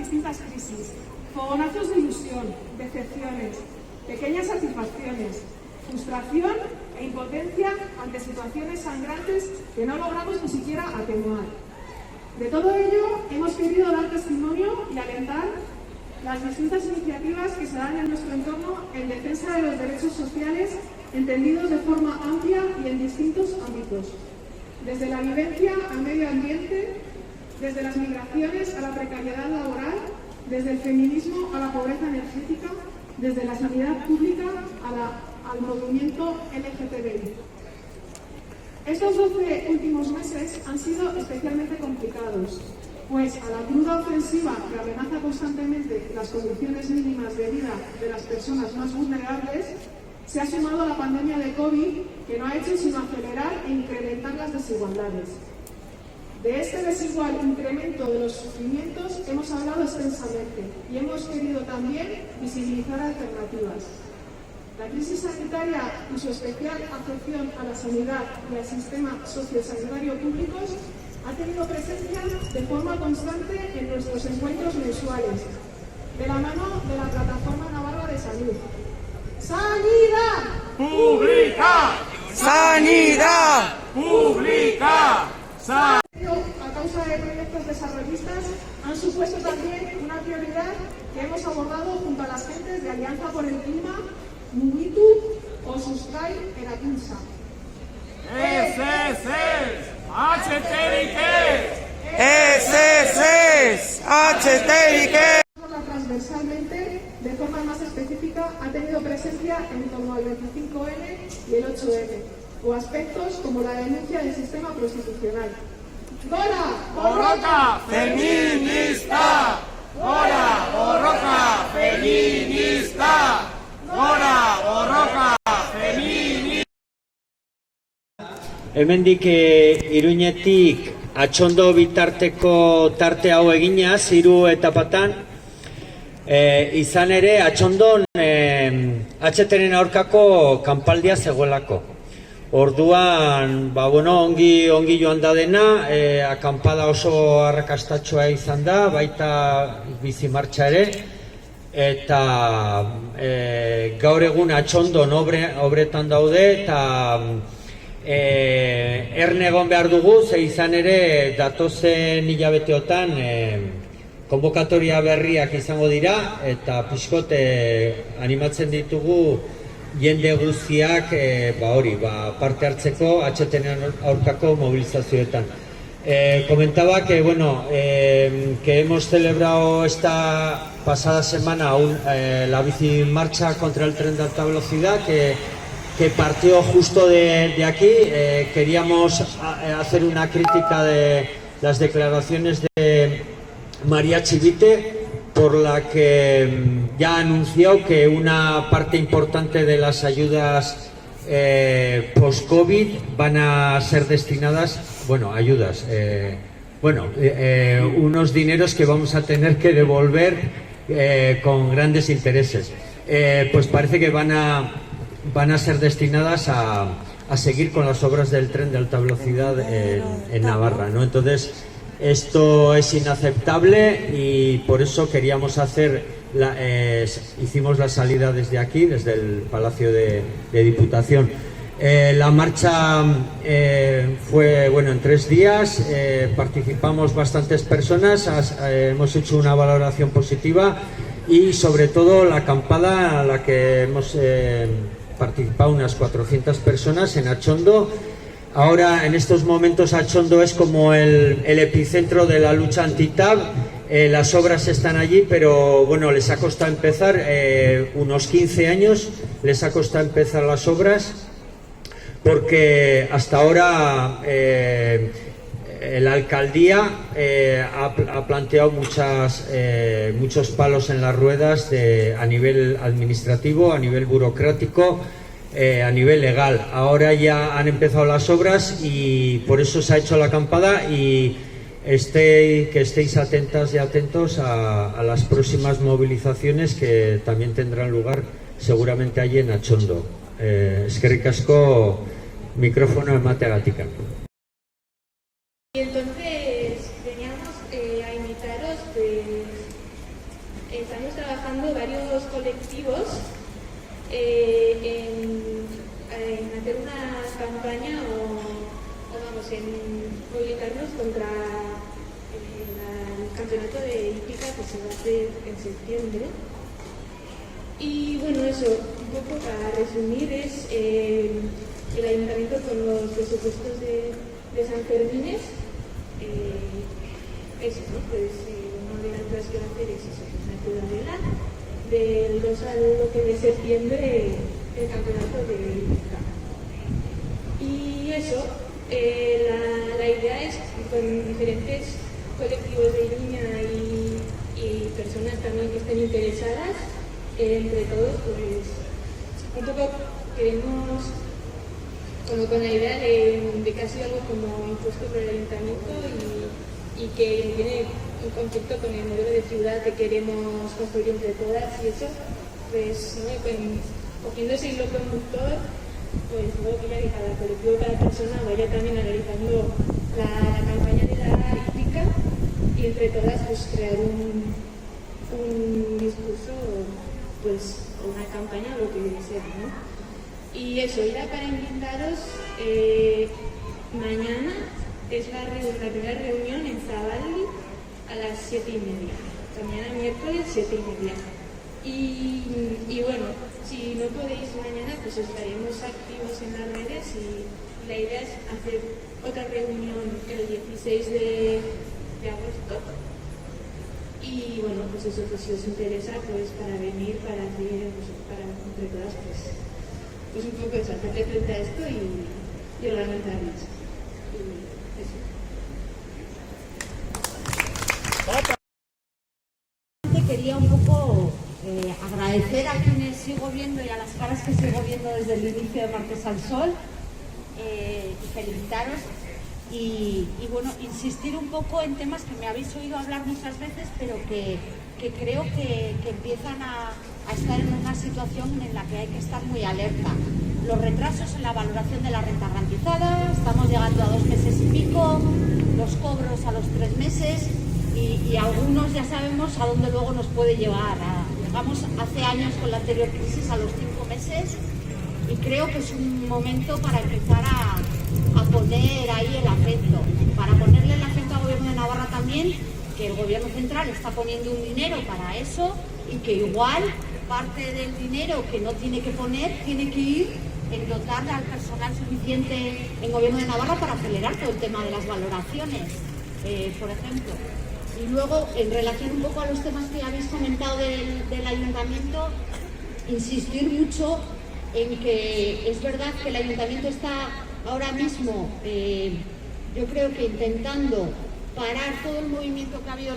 distintas crisis, fogonazos de ilusión, decepciones, pequeñas satisfacciones, frustración e impotencia ante situaciones sangrantes que no logramos ni siquiera atenuar. De todo ello, hemos querido dar testimonio y alentar las distintas iniciativas que se dan en nuestro entorno en defensa de los derechos sociales entendidos de forma amplia y en distintos ámbitos, desde la vivencia al medio ambiente, desde las migraciones a la precariedad laboral, desde el feminismo a la pobreza energética, desde la sanidad pública al movimiento LGTBI. Estos 12 últimos meses han sido especialmente complicados, pues a la cruda ofensiva que amenaza constantemente las condiciones mínimas de vida de las personas más vulnerables, se ha sumado la pandemia de COVID, que no ha hecho sino acelerar e incrementar las desigualdades. De este desigual incremento de los sufrimientos hemos hablado extensamente y hemos querido también visibilizar alternativas. La crisis sanitaria y su especial afección a la sanidad y al sistema sociosanitario públicos ha tenido presencia de forma constante en nuestros encuentros mensuales, de la mano de la Plataforma Navarra de Salud. ¡Sanidad pública! ¡Sanidad pública! A causa de proyectos desarrollistas, han supuesto también una prioridad que hemos abordado junto a las gentes de Alianza por el Clima, Mugitu o Sustrai Erakuntza. Transversalmente, de forma más específica, ha tenido presencia en torno al 25N y el 8M, o aspectos como la denuncia del sistema prostitucional. ¡Gora! ¡Borroka feminista! ¡Gora! ¡Borroka feminista! ¡Gora! ¡Borroka feminista! Hemendik Iruñetik Atxondo bitarteko tarte hau eginaz, 3 etapatan, izan ere Atxondon HTren aurkako kanpaldia zegoelako. Orduan, ongi joan da dena, akampada oso arrakastatxoa izan da, baita bizi martxa ere, eta gaur egun Atxondon obretan daude, eta erne egon behar dugu, ze izan ere datozen hilabeteotan konbokatoria berriak izango dira, eta pixkot animatzen ditugu jende guztiak parte hartzeko HTren aurkako movilizazioetan. Comentaba que que hemos celebrado esta pasada semana la bicimarcha contra el tren de alta velocidad que partió justo de aquí. Queríamos hacer una crítica de las declaraciones de María Chivite, por la que ya ha anunciado que una parte importante de las ayudas post-COVID van a ser destinadas, unos dineros que vamos a tener que devolver con grandes intereses. Pues parece que van a ser destinadas a seguir con las obras del tren de alta velocidad en Navarra, ¿no? Entonces, esto es inaceptable y por eso queríamos hicimos la salida desde aquí, desde el Palacio de Diputación. La marcha fue en 3 días, participamos bastantes personas, hemos hecho una valoración positiva y sobre todo la acampada a la que hemos participado unas 400 personas en Atxondo. Ahora, en estos momentos, Atxondo es como el epicentro de la lucha anti-TAV. Las obras están allí, pero les ha costado empezar, unos 15 años les ha costado empezar las obras, porque hasta ahora la alcaldía ha planteado muchos palos en las ruedas a nivel administrativo, a nivel burocrático, a nivel legal. Ahora ya han empezado las obras y por eso se ha hecho la acampada, y que estéis atentas y atentos a las próximas movilizaciones que también tendrán lugar seguramente allí en Atxondo. Eskerrik asko, micrófono emateagatik. Y entonces veníamos a invitaros trabajando varios colectivos en hacer una campaña o vamos, en movilizarnos contra el campeonato de hípica que se va a hacer en septiembre. Y bueno, eso, un poco para resumir, es el ayuntamiento con los presupuestos de San Fermines, eso, ¿no? Pues una de las cosas que va a hacer es eso, una ciudadela, del 2 al 8 de septiembre el campeonato de hípica. Y eso, la idea es con diferentes colectivos de Iruña y personas también que estén interesadas, entre todos, pues un poco queremos, como con la idea de que ha sido algo como impuesto por el ayuntamiento y que tiene un conflicto con el modelo de ciudad que queremos construir entre todas y eso, pues ¿no? Cogiendo ese hilo conductor, pues luego que ya cada colectivo, cada persona vaya también analizando la campaña de la hípica y entre todas pues crear un discurso, pues una campaña, lo que sea, ¿no? Y eso, era para invitaros, mañana es la primera reunión en Zabaldi a las 7:30, mañana miércoles 7:30. Y bueno, si no podéis mañana, pues estaremos activos en las redes y la idea es hacer otra reunión el 16 de agosto. Y bueno, pues eso, pues si os interesa, pues para venir, para hacer, pues, para entre todas, pues un poco eso, hacerle frente a esto y organizarnos. Y eso. Quería un poco agradecer a quienes sigo viendo y a las caras que sigo viendo desde el inicio de Martes al Sol y felicitaros y bueno, insistir un poco en temas que me habéis oído hablar muchas veces, pero que creo que empiezan a estar en una situación en la que hay que estar muy alerta. Los retrasos en la valoración de la renta garantizada, estamos llegando a 2 meses y pico, los cobros a los 3 meses y algunos ya sabemos a dónde luego nos puede llevar. Llegamos hace años con la anterior crisis a los 5 meses y creo que es un momento para empezar a poner ahí el acento, para ponerle el acento al Gobierno de Navarra también, que el Gobierno central está poniendo un dinero para eso y que igual parte del dinero que no tiene que poner tiene que ir en dotar al personal suficiente en Gobierno de Navarra para acelerar todo el tema de las valoraciones, por ejemplo. Y luego, en relación un poco a los temas que habéis comentado del ayuntamiento, insistir mucho en que es verdad que el ayuntamiento está ahora mismo, yo creo que intentando parar todo el movimiento que ha habido.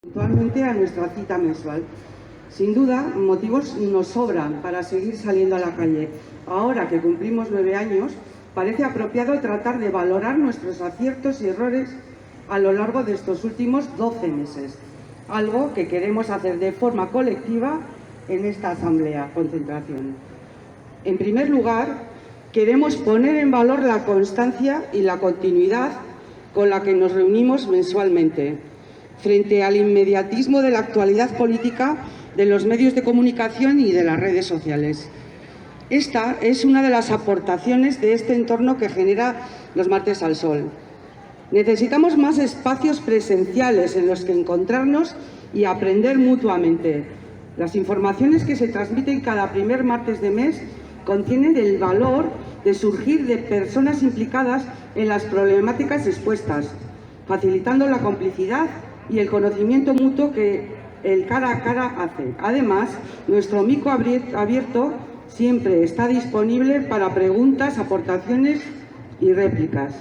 Puntualmente a nuestra cita mensual. Sin duda, motivos nos sobran para seguir saliendo a la calle. Ahora que cumplimos 9 años, parece apropiado tratar de valorar nuestros aciertos y errores a lo largo de estos últimos 12 meses, algo que queremos hacer de forma colectiva en esta asamblea concentración. En primer lugar, queremos poner en valor la constancia y la continuidad con la que nos reunimos mensualmente, frente al inmediatismo de la actualidad política, de los medios de comunicación y de las redes sociales. Esta es una de las aportaciones de este entorno que genera los Martes al Sol. Necesitamos más espacios presenciales en los que encontrarnos y aprender mutuamente. Las informaciones que se transmiten cada primer martes de mes contienen el valor de surgir de personas implicadas en las problemáticas expuestas, facilitando la complicidad y el conocimiento mutuo que el cara a cara hace. Además, nuestro micro abierto siempre está disponible para preguntas, aportaciones y réplicas.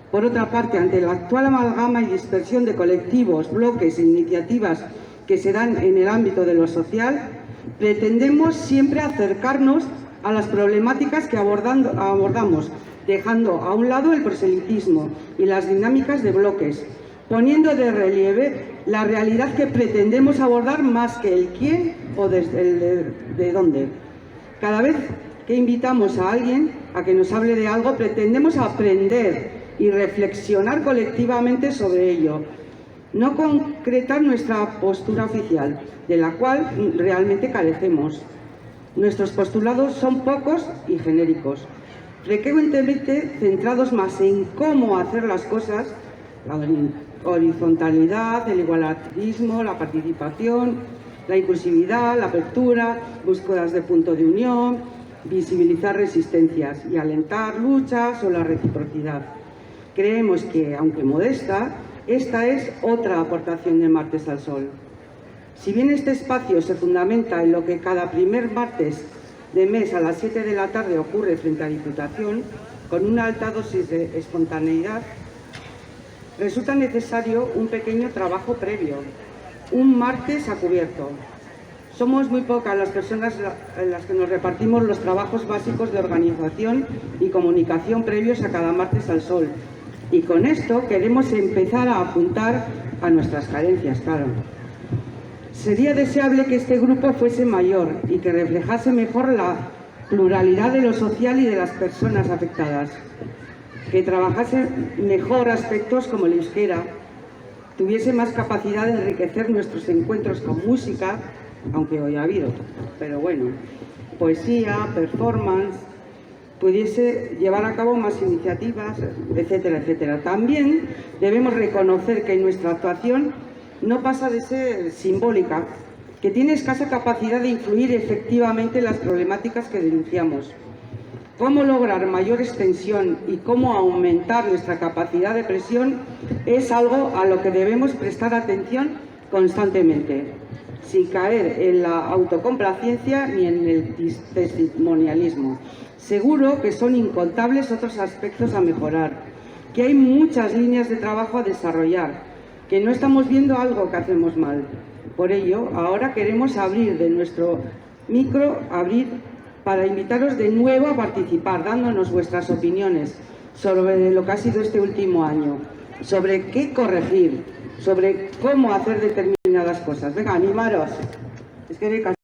Por otra parte, ante la actual amalgama y dispersión de colectivos, bloques e iniciativas que se dan en el ámbito de lo social, pretendemos siempre acercarnos a las problemáticas que abordamos, dejando a un lado el proselitismo y las dinámicas de bloques, poniendo de relieve la realidad que pretendemos abordar más que el quién o desde el de dónde. Cada vez que invitamos a alguien a que nos hable de algo, pretendemos aprender y reflexionar colectivamente sobre ello, no concretar nuestra postura oficial, de la cual realmente carecemos. Nuestros postulados son pocos y genéricos, frecuentemente centrados más en cómo hacer las cosas, la horizontalidad, el igualitarismo, la participación, la inclusividad, la apertura, búsquedas de punto de unión, visibilizar resistencias y alentar luchas o la reciprocidad. Creemos que, aunque modesta, esta es otra aportación de Martes al Sol. Si bien este espacio se fundamenta en lo que cada primer martes de mes a las 7 de la tarde ocurre frente a Diputación, con una alta dosis de espontaneidad, resulta necesario un pequeño trabajo previo, un martes a cubierto. Somos muy pocas las personas en las que nos repartimos los trabajos básicos de organización y comunicación previos a cada Martes al Sol. Y con esto queremos empezar a apuntar a nuestras carencias, claro. Sería deseable que este grupo fuese mayor y que reflejase mejor la pluralidad de lo social y de las personas afectadas, que trabajase mejor aspectos como el euskera, tuviese más capacidad de enriquecer nuestros encuentros con música, aunque hoy ha habido, pero bueno, poesía, performance, pudiese llevar a cabo más iniciativas, etcétera, etcétera. También debemos reconocer que nuestra actuación no pasa de ser simbólica, que tiene escasa capacidad de influir efectivamente en las problemáticas que denunciamos. Cómo lograr mayor extensión y cómo aumentar nuestra capacidad de presión es algo a lo que debemos prestar atención constantemente, sin caer en la autocomplacencia ni en el testimonialismo. Seguro que son incontables otros aspectos a mejorar, que hay muchas líneas de trabajo a desarrollar, que no estamos viendo algo que hacemos mal. Por ello, ahora queremos abrir de nuestro micro, para invitaros de nuevo a participar, dándonos vuestras opiniones sobre lo que ha sido este último año, sobre qué corregir, sobre cómo hacer determinadas cosas. Venga, animaros. Es que